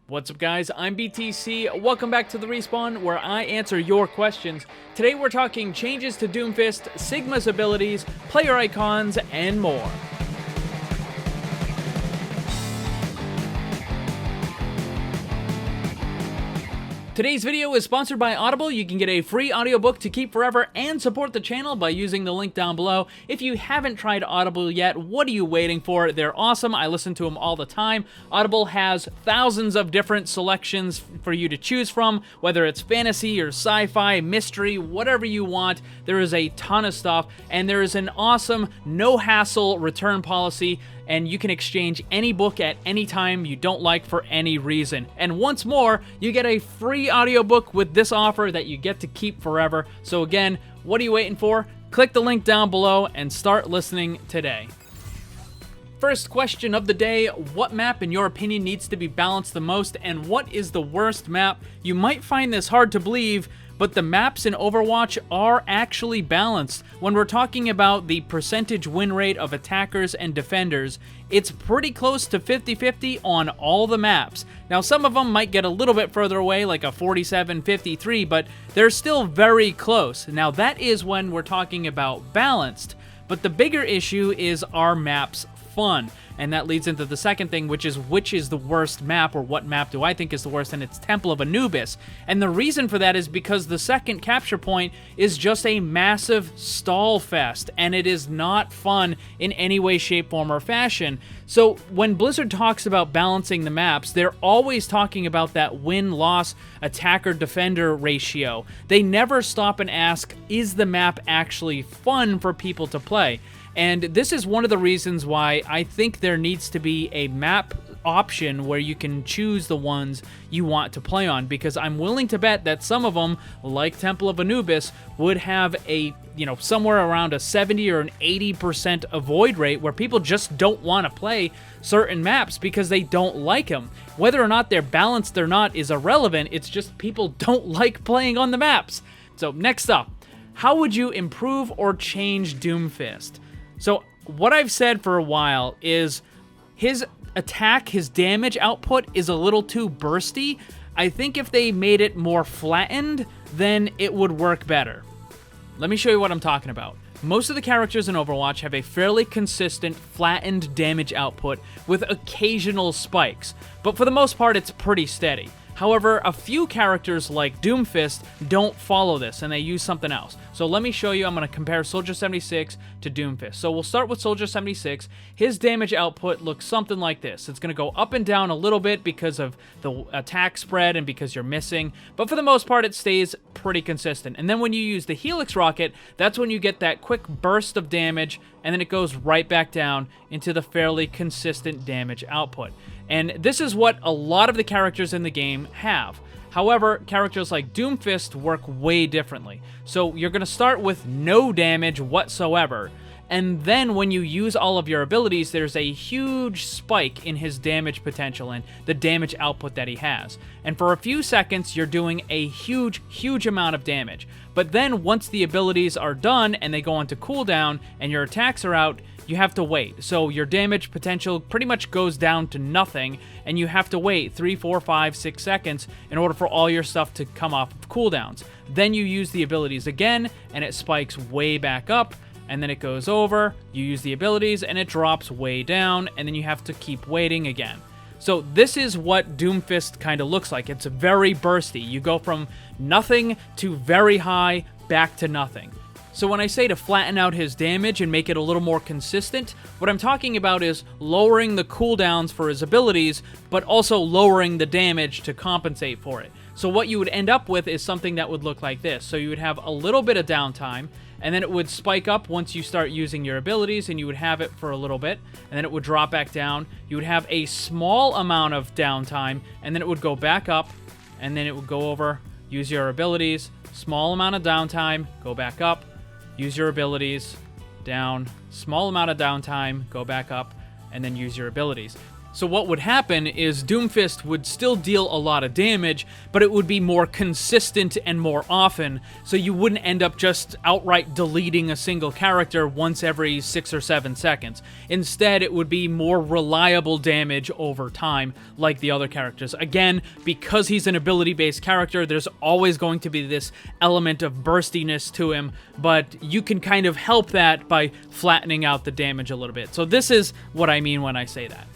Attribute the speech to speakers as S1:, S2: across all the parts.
S1: What's up guys, I'm BTC, welcome back to the Respawn where I answer your questions. Today we're talking changes to Doomfist, Sigma's abilities, player icons, and more. Today's video is sponsored by Audible. You can get a free audiobook to keep forever and support the channel by using the link down below. If you haven't tried Audible yet, what are you waiting for? They're awesome. I listen to them all the time. Audible has thousands of different selections for you to choose from, whether it's fantasy or sci-fi, mystery, whatever you want. There is a ton of stuff, and there is an awesome no-hassle return policy, and you can exchange any book at any time you don't like for any reason. And once more, you get a free audiobook with this offer that you get to keep forever. So again, what are you waiting for? Click the link down below and start listening today. First question of the day, what map in your opinion needs to be balanced the most, and what is the worst map? You might find this hard to believe, but the maps in Overwatch are actually balanced. When we're talking about the percentage win rate of attackers and defenders, it's pretty close to 50-50 on all the maps. Now, some of them might get a little bit further away, like a 47-53, but they're still very close. Now, that is when we're talking about balanced, but the bigger issue is, are maps fun? And that leads into the second thing, which is the worst map, or what map do I think is the worst, and it's Temple of Anubis. And the reason for that is because the second capture point is just a massive stall fest, and it is not fun in any way, shape, form, or fashion. So when Blizzard talks about balancing the maps, they're always talking about that win-loss attacker-defender ratio. They never stop and ask, is the map actually fun for people to play? And this is one of the reasons why I think there needs to be a map option where you can choose the ones you want to play on, because I'm willing to bet that some of them, like Temple of Anubis, would have a, somewhere around a 70 or an 80% avoid rate where people just don't want to play certain maps because they don't like them. Whether or not they're balanced or not is irrelevant, it's just people don't like playing on the maps. So next up, how would you improve or change Doomfist? So what I've said for a while is his attack, his damage output is a little too bursty. I think if they made it more flattened, then it would work better. Let me show you what I'm talking about. Most of the characters in Overwatch have a fairly consistent, flattened damage output with occasional spikes, but for the most part, it's pretty steady. However, a few characters like Doomfist don't follow this, and they use something else. So let me show you. I'm going to compare Soldier 76 to Doomfist. So we'll start with Soldier 76. His damage output looks something like this. It's going to go up and down a little bit because of the attack spread and because you're missing, but for the most part, it stays pretty consistent. And then when you use the Helix rocket, that's when you get that quick burst of damage, and then it goes right back down into the fairly consistent damage output. And this is what a lot of the characters in the game have. However, characters like Doomfist work way differently. So you're going to start with no damage whatsoever, and then when you use all of your abilities, there's a huge spike in his damage potential and the damage output that he has. And for a few seconds, you're doing a huge amount of damage. But then once the abilities are done and they go into cooldown and your attacks are out, you have to wait. So your damage potential pretty much goes down to nothing, and you have to wait 3, 4, 5, 6 seconds in order for all your stuff to come off of cooldowns. Then you use the abilities again, and it spikes way back up, and then it goes over, you use the abilities, and it drops way down, and then you have to keep waiting again. So this is what Doomfist kind of looks like. It's very bursty. You go from nothing to very high, back to nothing. So when I say to flatten out his damage and make it a little more consistent, what I'm talking about is lowering the cooldowns for his abilities, but also lowering the damage to compensate for it. So what you would end up with is something that would look like this. So you would have a little bit of downtime, and then it would spike up once you start using your abilities, and you would have it for a little bit, and then it would drop back down. You would have a small amount of downtime, and then it would go back up, and then it would go over, use your abilities, small amount of downtime, go back up, use your abilities, down, small amount of downtime, go back up, and then use your abilities. So what would happen is Doomfist would still deal a lot of damage, but it would be more consistent and more often, so you wouldn't end up just outright deleting a single character once every 6 or 7 seconds. Instead, it would be more reliable damage over time, like the other characters. Again, because he's an ability-based character, there's always going to be this element of burstiness to him, but you can kind of help that by flattening out the damage a little bit. So this is what I mean when I say that.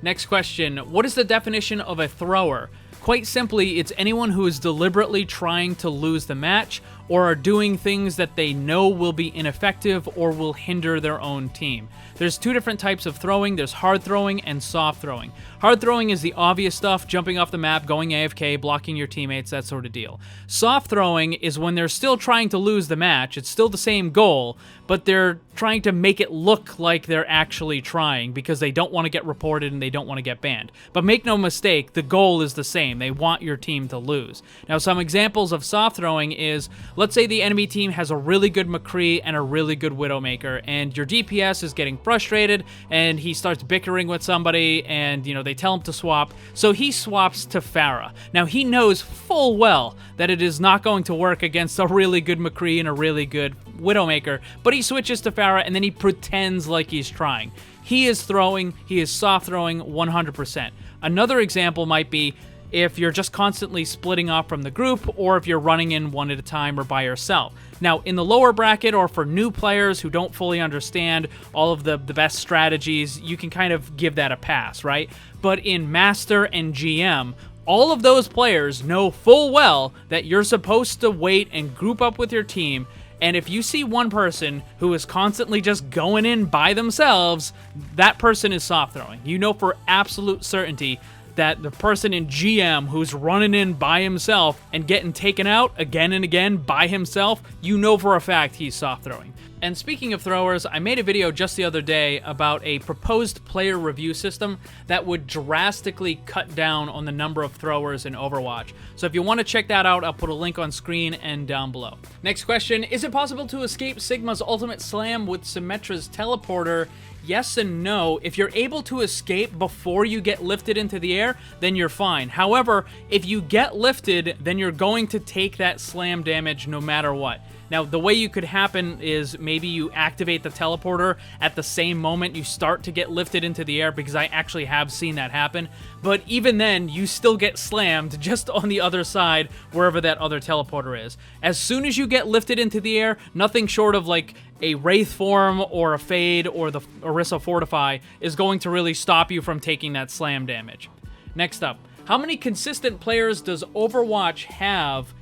S1: Next question, what is the definition of a thrower? Quite simply, it's anyone who is deliberately trying to lose the match or are doing things that they know will be ineffective or will hinder their own team. There's two different types of throwing. There's hard throwing and soft throwing. Hard throwing is the obvious stuff, jumping off the map, going AFK, blocking your teammates, that sort of deal. Soft throwing is when they're still trying to lose the match. It's still the same goal, but they're trying to make it look like they're actually trying because they don't want to get reported and they don't want to get banned. But make no mistake, the goal is the same. They want your team to lose. Now, some examples of soft throwing is, let's say the enemy team has a really good McCree and a really good Widowmaker, and your DPS is getting frustrated, and he starts bickering with somebody, and, you know, they tell him to swap, so he swaps to Pharah. Now, he knows full well that it is not going to work against a really good McCree and a really good Widowmaker, but he switches to Pharah, and then he pretends like he's trying. He is throwing, he is soft throwing 100%. Another example might be if you're just constantly splitting off from the group, or if you're running in one at a time or by yourself. Now, in the lower bracket, or for new players who don't fully understand all of the best strategies, you can kind of give that a pass, right? But in Master and GM, all of those players know full well that you're supposed to wait and group up with your team, and if you see one person who is constantly just going in by themselves, that person is soft throwing. You know for absolute certainty that the person in GM who's running in by himself and getting taken out again and again by himself, you know for a fact he's soft throwing. And speaking of throwers, I made a video just the other day about a proposed player review system that would drastically cut down on the number of throwers in Overwatch. So if you want to check that out, I'll put a link on screen and down below. Next question, is it possible to escape Sigma's ultimate slam with Symmetra's teleporter? Yes and no. If you're able to escape before you get lifted into the air, then you're fine. However, if you get lifted, then you're going to take that slam damage no matter what. Now, the way you could happen is maybe you activate the teleporter at the same moment you start to get lifted into the air, because I actually have seen that happen. But even then, you still get slammed just on the other side, wherever that other teleporter is. As soon as you get lifted into the air, nothing short of like a Wraith form or a Fade or the Orisa Fortify is going to really stop you from taking that slam damage. Next up, how many consistent players does Overwatch have?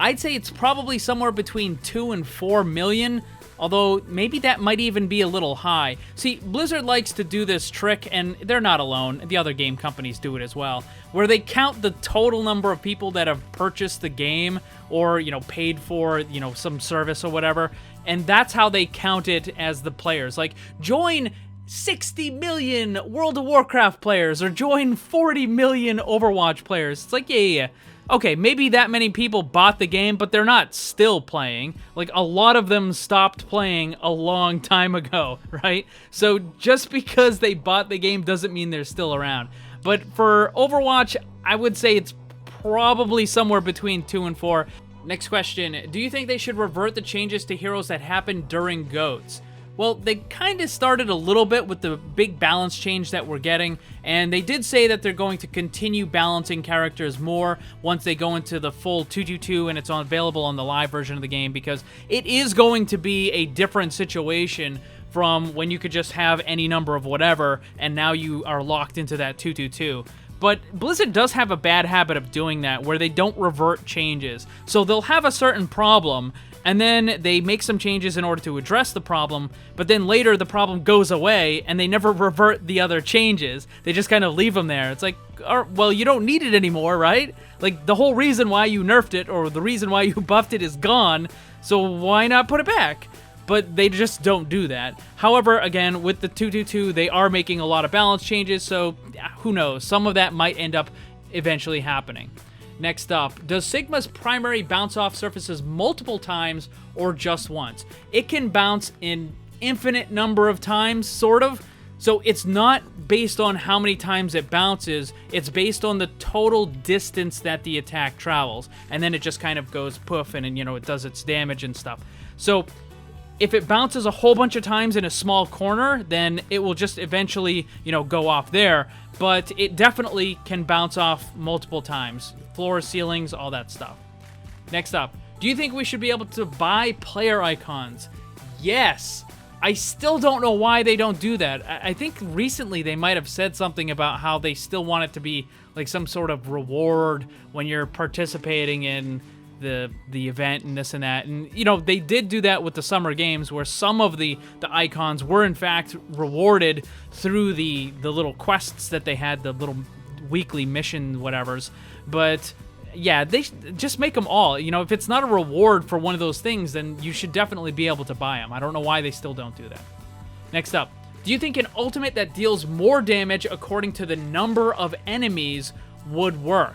S1: I'd say it's probably somewhere between 2 and 4 million, although maybe that might even be a little high. See, Blizzard likes to do this trick, and they're not alone. The other game companies do it as well, where they count the total number of people that have purchased the game or, you know, paid for, you know, some service or whatever, and that's how they count it as the players. Like, join 60 million World of Warcraft players, or join 40 million Overwatch players. It's like, yeah. Okay, maybe that many people bought the game, but they're not still playing. Like, a lot of them stopped playing a long time ago, right? So just because they bought the game doesn't mean they're still around. But for Overwatch, I would say it's probably somewhere between 2 and 4. Next question, do you think they should revert the changes to heroes that happened during GOATs? Well, they kind of started a little bit with the big balance change that we're getting, and they did say that they're going to continue balancing characters more once they go into the full 222 and it's available on the live version of the game, because it is going to be a different situation from when you could just have any number of whatever, and now you are locked into that 222. But Blizzard does have a bad habit of doing that, where they don't revert changes. So they'll have a certain problem, and then they make some changes in order to address the problem, but then later the problem goes away, and they never revert the other changes. They just kind of leave them there. It's like, well, you don't need it anymore, right? Like, the whole reason why you nerfed it, or the reason why you buffed it, is gone, so why not put it back? But they just don't do that. However, again, with the 222, they are making a lot of balance changes, so who knows? Some of that might end up eventually happening. Next up, does Sigma's primary bounce off surfaces multiple times or just once? It can bounce an infinite number of times, sort of. So it's not based on how many times it bounces, it's based on the total distance that the attack travels. And then it just kind of goes poof and you know, it does its damage and stuff. So if it bounces a whole bunch of times in a small corner, then it will just eventually, you know, go off there. But it definitely can bounce off multiple times. Floors, ceilings, all that stuff. Next up, do you think we should be able to buy player icons? Yes. I still don't know why they don't do that. I think recently they might have said something about how they still want it to be like some sort of reward when you're participating in the event and this and that. And, you know, they did do that with the Summer Games where some of the icons were in fact rewarded through the little quests that they had, the little weekly mission whatevers. But yeah, they just make them all. You know, if it's not a reward for one of those things, then you should definitely be able to buy them. I don't know why they still don't do that. Next up, do you think an ultimate that deals more damage according to the number of enemies would work?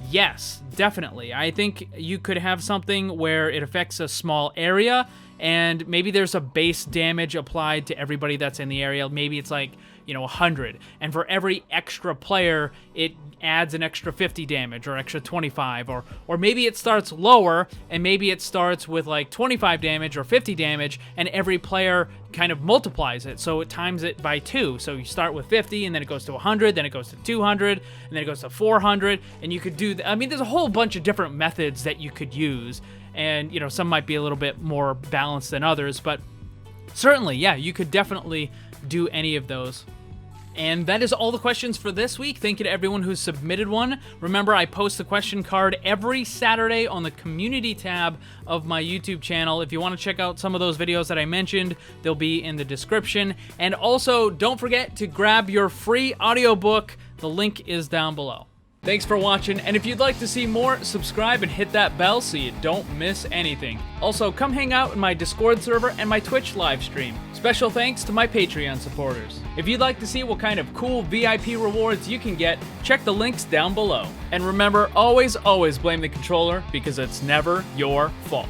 S1: Yes, definitely. I think you could have something where it affects a small area, and maybe there's a base damage applied to everybody that's in the area. Maybe it's like, you know, 100. And for every extra player, it adds an extra 50 damage or extra 25. Or maybe it starts lower, and maybe it starts with like 25 damage or 50 damage, and every player kind of multiplies it. So it times it by 2. So you start with 50, and then it goes to 100, then it goes to 200, and then it goes to 400. And you could do, I mean, there's a whole bunch of different methods that you could use. And, you know, some might be a little bit more balanced than others, but certainly, yeah, you could definitely do any of those. And that is all the questions for this week. Thank you to everyone who submitted one. Remember, I post the question card every Saturday on the community tab of my YouTube channel. If you want to check out some of those videos that I mentioned, they'll be in the description. And also, don't forget to grab your free audiobook. The link is down below. Thanks for watching, and if you'd like to see more, subscribe and hit that bell so you don't miss anything. Also, come hang out in my Discord server and my Twitch live stream. Special thanks to my Patreon supporters. If you'd like to see what kind of cool VIP rewards you can get, check the links down below. And remember, always blame the controller because it's never your fault.